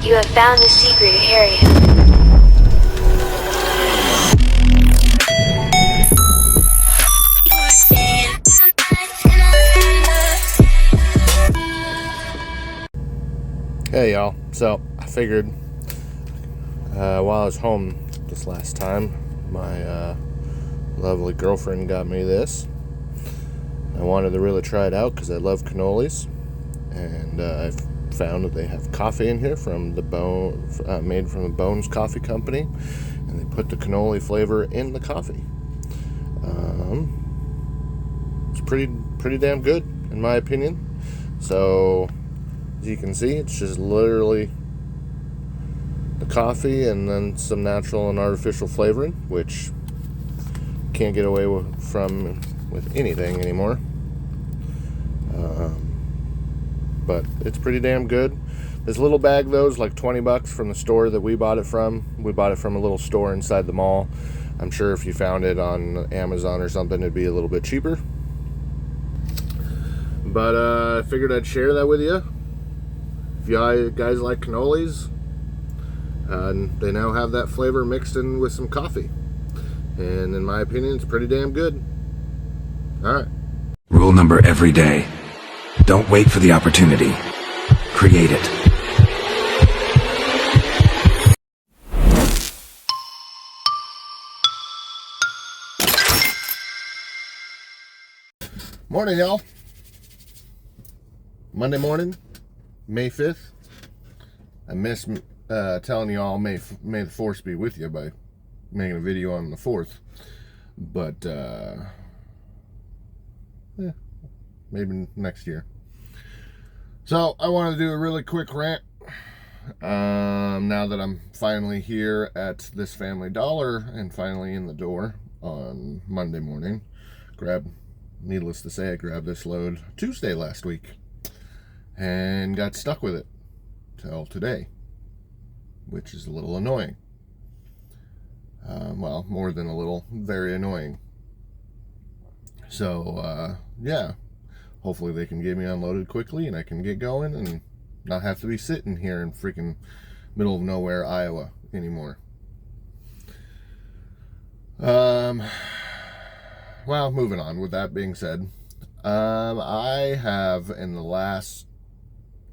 You have found the secret area. Hey y'all, so I figured while I was home this last time, my lovely girlfriend got me this. I wanted to really try it out because I love cannolis, and I've found that they have coffee in here from the made from the Bones Coffee Company, and they put the cannoli flavor in the coffee. It's pretty damn good in my opinion. So as you can see, it's just literally the coffee and then some natural and artificial flavoring, which can't get away with anything anymore. But it's pretty damn good. This little bag though is like $20 from the store that we bought it from. We bought it from a little store inside the mall. I'm sure if you found it on Amazon or something, it'd be a little bit cheaper. But I figured I'd share that with you. If you guys like cannolis, they now have that flavor mixed in with some coffee. And in my opinion, it's pretty damn good. Alright. Rule number every day. Don't wait for the opportunity. Create it. Morning, y'all. Monday morning, May 5th. I miss telling you all may the force be with you by making a video on the 4th. But, maybe next year. So, I wanted to do a really quick rant. Now that I'm finally here at this Family Dollar and finally in the door on Monday morning. Needless to say, I grabbed this load Tuesday last week and got stuck with it till today, which is a little annoying. Well, more than a little, very annoying. So, yeah, hopefully they can get me unloaded quickly and I can get going and not have to be sitting here in freaking middle of nowhere, Iowa anymore. Well, moving on. With that being said, I have in the last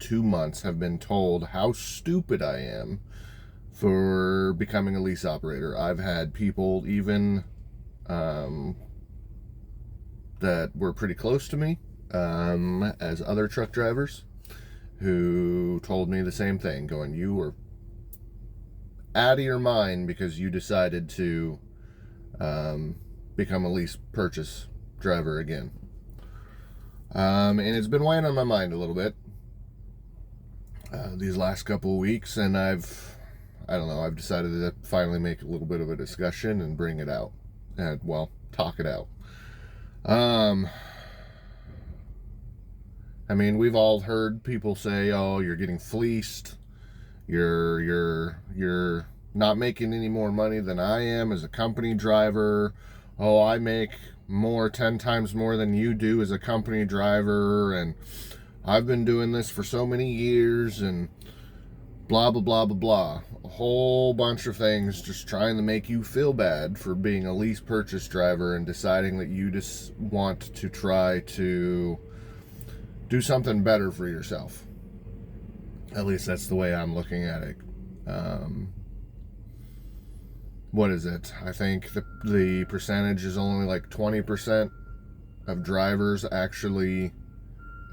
2 months have been told how stupid I am for becoming a lease operator. I've had people even that were pretty close to me as other truck drivers who told me the same thing, going, you were out of your mind because you decided to become a lease purchase driver again. And it's been weighing on my mind a little bit these last couple of weeks, and I've decided to finally make a little bit of a discussion and bring it out and, well, talk it out. I mean, we've all heard people say, "Oh, you're getting fleeced. You're not making any more money than I am as a company driver. Oh, I make 10 times more than you do as a company driver, and I've been doing this for so many years," and blah, blah, blah, blah, blah. A whole bunch of things just trying to make you feel bad for being a lease purchase driver and deciding that you just want to try to do something better for yourself. At least that's the way I'm looking at it. What is it? I think the percentage is only like 20% of drivers actually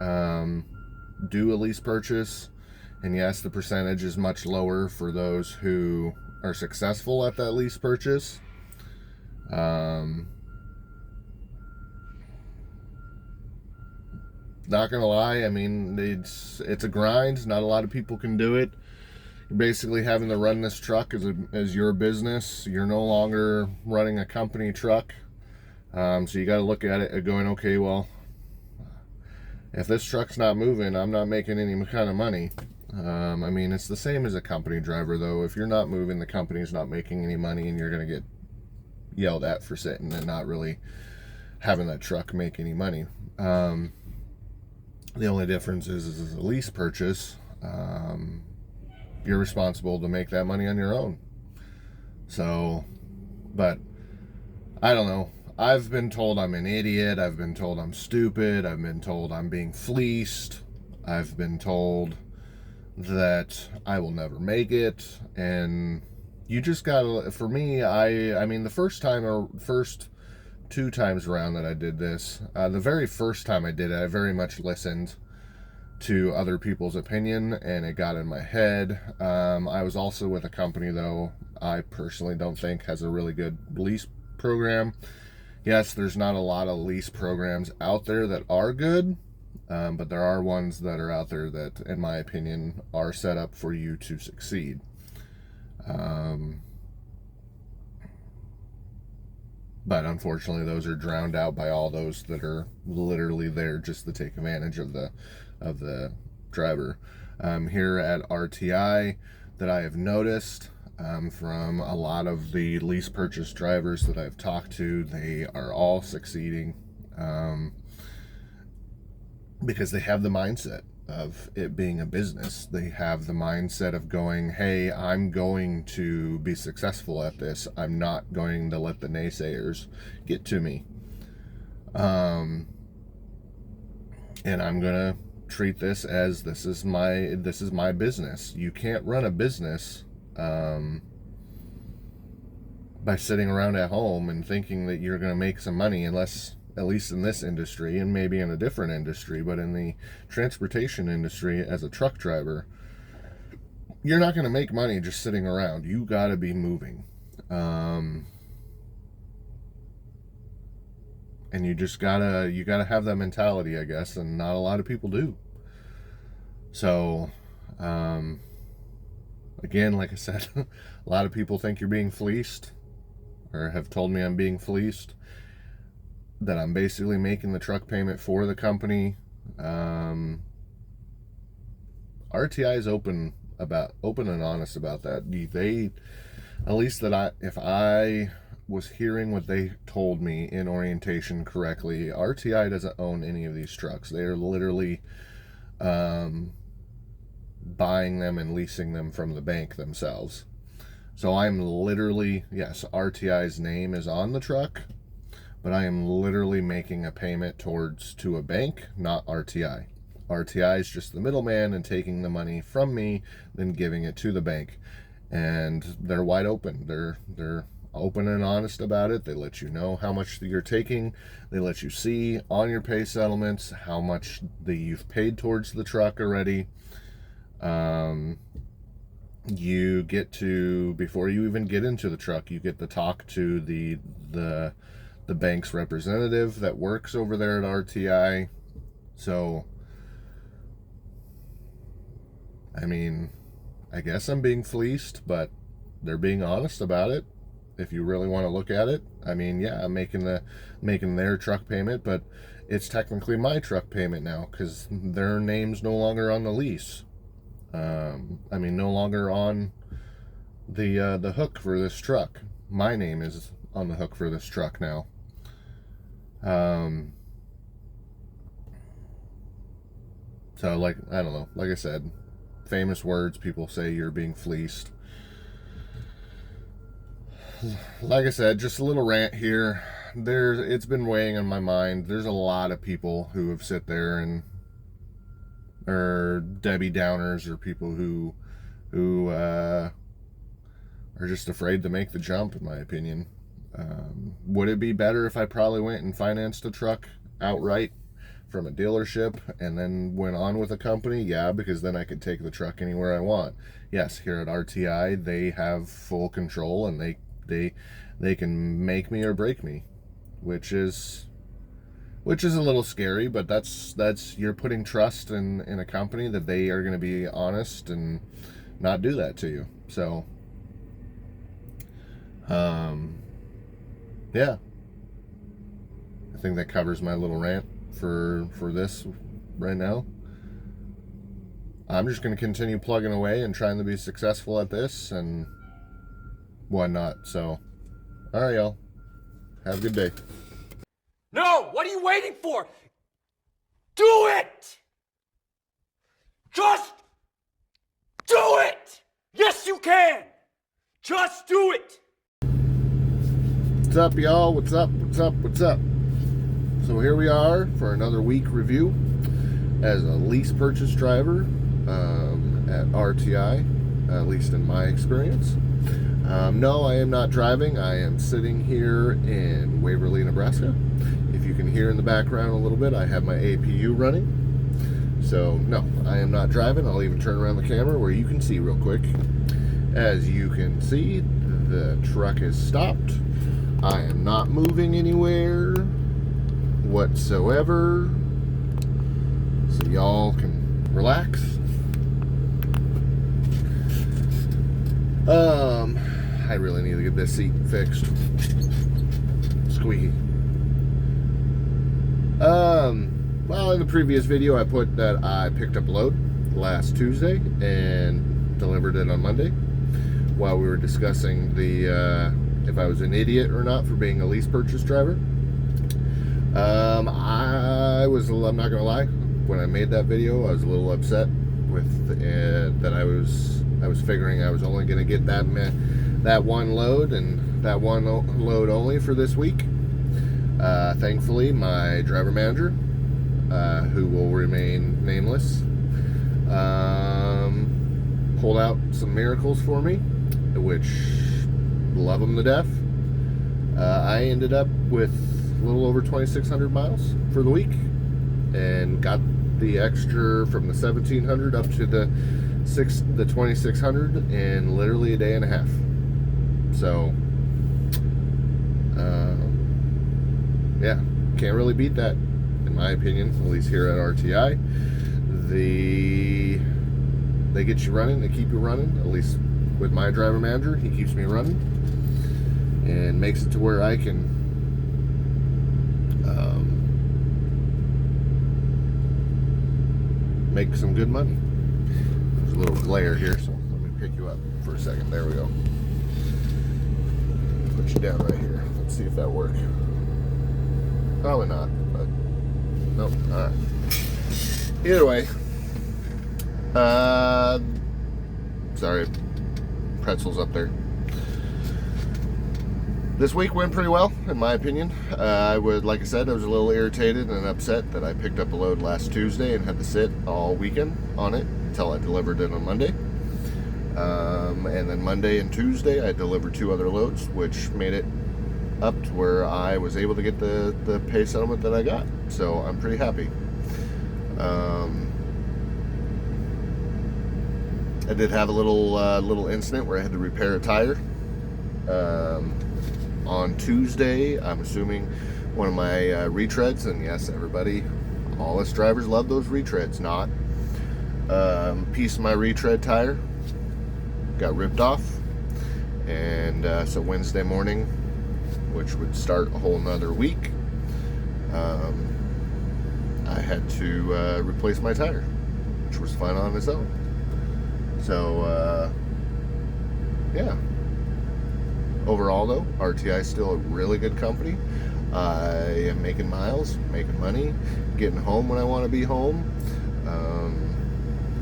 do a lease purchase. And yes, the percentage is much lower for those who are successful at that lease purchase. Not gonna lie, I mean, it's a grind. Not a lot of people can do it. You're basically having to run this truck as your business. You're no longer running a company truck. So you got to look at it going, okay, well, if this truck's not moving, I'm not making any kind of money. I mean, it's the same as a company driver, though. If you're not moving, the company's not making any money, and you're going to get yelled at for sitting and not really having that truck make any money. The only difference is a lease purchase. you're responsible to make that money on your own. So, but I don't know. I've been told I'm an idiot. I've been told I'm stupid. I've been told I'm being fleeced. I've been told that I will never make it. And you just gotta, for me, I mean, the first 2 times around that I did this, the very first time I did it, I very much listened to other people's opinion, and it got in my head. I was also with a company, though, I personally don't think has a really good lease program. Yes, there's not a lot of lease programs out there that are good, but there are ones that are out there that, in my opinion, are set up for you to succeed. But unfortunately, those are drowned out by all those that are literally there just to take advantage of the driver. Here at RTI, that I have noticed from a lot of the lease purchase drivers that I've talked to, they are all succeeding because they have the mindset of it being a business. They have the mindset of going, hey, I'm going to be successful at this. I'm not going to let the naysayers get to me. And I'm going to treat this as this is my business. You can't run a business by sitting around at home and thinking that you're going to make some money, unless, at least in this industry, and maybe in a different industry, but in the transportation industry as a truck driver, you're not going to make money just sitting around. You got to be moving. And you just gotta have that mentality, I guess, and not a lot of people do. So, again, like I said, a lot of people think you're being fleeced, or have told me I'm being fleeced, that I'm basically making the truck payment for the company. RTI is open and honest about that. They, at least if I was hearing what they told me in orientation correctly, RTI doesn't own any of these trucks. They are literally buying them and leasing them from the bank themselves. So I'm literally, yes, RTI's name is on the truck, but I am literally making a payment to a bank, not RTI. RTI is just the middleman and taking the money from me, then giving it to the bank. And they're wide open. They're open and honest about it. They let you know how much you're taking. They let you see on your pay settlements how much you've paid towards the truck already. You get to, before you even get into the truck, you get to talk to the bank's representative that works over there at RTI. So, I mean, I guess I'm being fleeced, but they're being honest about it. If you really want to look at it, I mean, yeah, I'm making their truck payment, but it's technically my truck payment now because their name's no longer on the lease. I mean, no longer on the hook for this truck. My name is on the hook for this truck now. So, like, I don't know. Like I said, famous words. People say you're being fleeced. Like I said, just a little rant here. It's been weighing on my mind. There's a lot of people who have sit there and or Debbie Downers, or people who are just afraid to make the jump, in my opinion. Would it be better if I probably went and financed a truck outright from a dealership and then went on with a company? Yeah, because then I could take the truck anywhere I want. Yes, here at RTI, they have full control, and they can make me or break me, which is a little scary, but that's you're putting trust in a company that they are going to be honest and not do that to you. So, yeah, I think that covers my little rant for this right now. I'm just going to continue plugging away and trying to be successful at this and whatnot. So, all right, y'all. Have a good day. No! What are you waiting for? Do it! Just do it! Yes, you can. Just do it. What's up, y'all? What's up? What's up? What's up? So here we are for another week review as a lease purchase driver at RTI, at least in my experience. No, I am not driving. I am sitting here in Waverly, Nebraska. If you can hear in the background a little bit, I have my APU running. So, no, I am not driving. I'll even turn around the camera where you can see real quick. As you can see, the truck is stopped. I am not moving anywhere whatsoever. So y'all can relax. I really need to get this seat fixed. Squeaky. Well, in the previous video, I put that I picked up a load last Tuesday and delivered it on Monday while we were discussing the if I was an idiot or not for being a lease purchase driver. I'm not gonna lie, when I made that video, I was a little upset with that I was figuring I was only gonna get that one load and that one load only for this week. Thankfully, my driver manager, who will remain nameless, pulled out some miracles for me, which love them to death. I ended up with a little over 2,600 miles for the week and got the extra from the 1,700 up to the 2,600 in literally a day and a half. So, yeah, can't really beat that, in my opinion, at least here at RTI. They get you running, they keep you running, at least with my driver manager. He keeps me running and makes it to where I can make some good money. There's a little glare here, so let me pick you up for a second. There we go. Put you down right here. Let's see if that works. Probably not, but nope. All right. Either way, sorry, pretzels up there. This week went pretty well, in my opinion. Like I said, I was a little irritated and upset that I picked up a load last Tuesday and had to sit all weekend on it until I delivered it on Monday. And then Monday and Tuesday, I delivered 2 other loads, which made it up to where I was able to get the pay settlement that I got. So I'm pretty happy. I did have a little incident where I had to repair a tire. On Tuesday, I'm assuming one of my retreads, and yes, everybody, all us drivers love those retreads, not piece of my retread tire got ripped off, and so Wednesday morning, which would start a whole nother week, I had to replace my tire, which was fun on its own. So yeah, overall though, RTI is still a really good company. I am making miles, making money, getting home when I want to be home.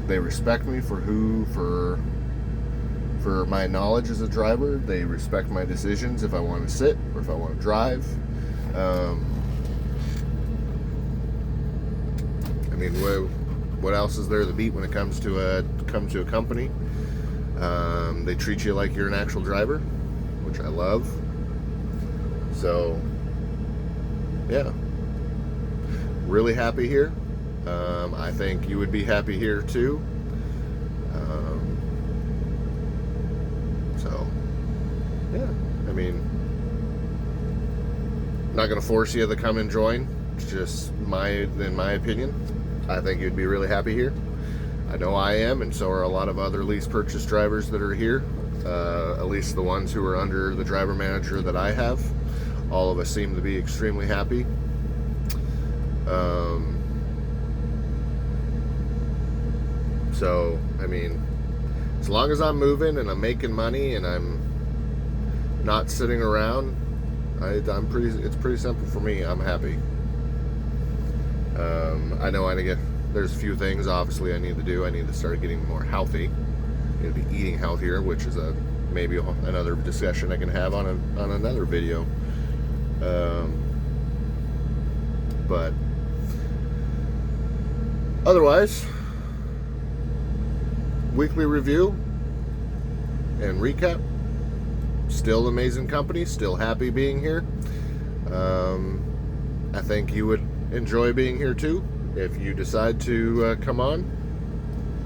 They respect me for my knowledge as a driver. They respect my decisions if I want to sit or if I want to drive. I mean, what else is there to beat when it comes to a company? They treat you like you're an actual driver, which I love. So, yeah, really happy here. I think you would be happy here too. So, yeah, I mean, not going to force you to come and join. It's just in my opinion, I think you'd be really happy here. I know I am, and so are a lot of other lease purchase drivers that are here. At least the ones who are under the driver manager that I have. All of us seem to be extremely happy. So, I mean, as long as I'm moving and I'm making money and I'm not sitting around, it's pretty simple for me. I'm happy. I know there's a few things obviously I need to do. I need to start getting more healthy. I need to be eating healthier, which is maybe another discussion I can have on another video. But otherwise, weekly review and recap. Still amazing company, still happy being here. I think you would enjoy being here too if you decide to come on.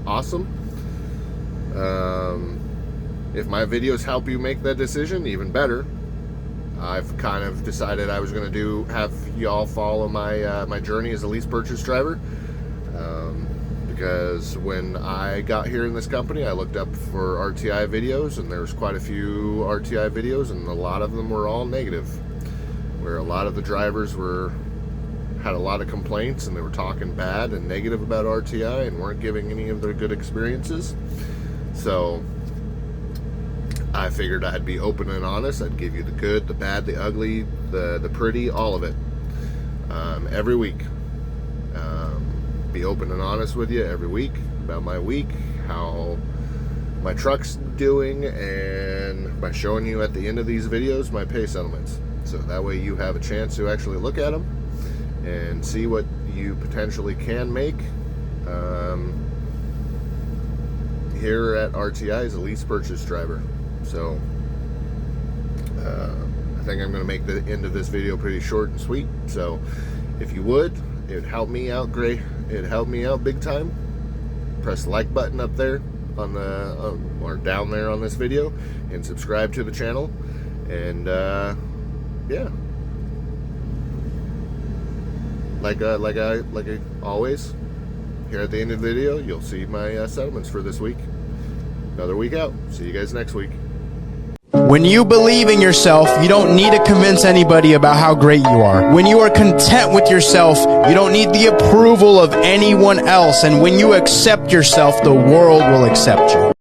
Awesome. If my videos help you make that decision, even better. I've kind of decided I was going to have y'all follow my journey as a lease purchase driver, because when I got here in this company, I looked up for RTI videos, and there was quite a few RTI videos, and a lot of them were all negative, where a lot of the drivers had a lot of complaints, and they were talking bad and negative about RTI and weren't giving any of their good experiences. So I figured I'd be open and honest. I'd give you the good, the bad, the ugly, the pretty, all of it, every week. Be open and honest with you every week about my week, how my truck's doing, and by showing you at the end of these videos my pay settlements. So that way you have a chance to actually look at them and see what you potentially can make here at RTI as a lease purchase driver. So I think I'm going to make the end of this video pretty short and sweet. So if you would, it would help me out great. It'd help me out big time. Press the like button up there on the or down there on this video, and subscribe to the channel. And yeah, like I always, here at the end of the video, you'll see my settlements for this week. Another week out. See you guys next week. When you believe in yourself, you don't need to convince anybody about how great you are. When you are content with yourself, you don't need the approval of anyone else. And when you accept yourself, the world will accept you.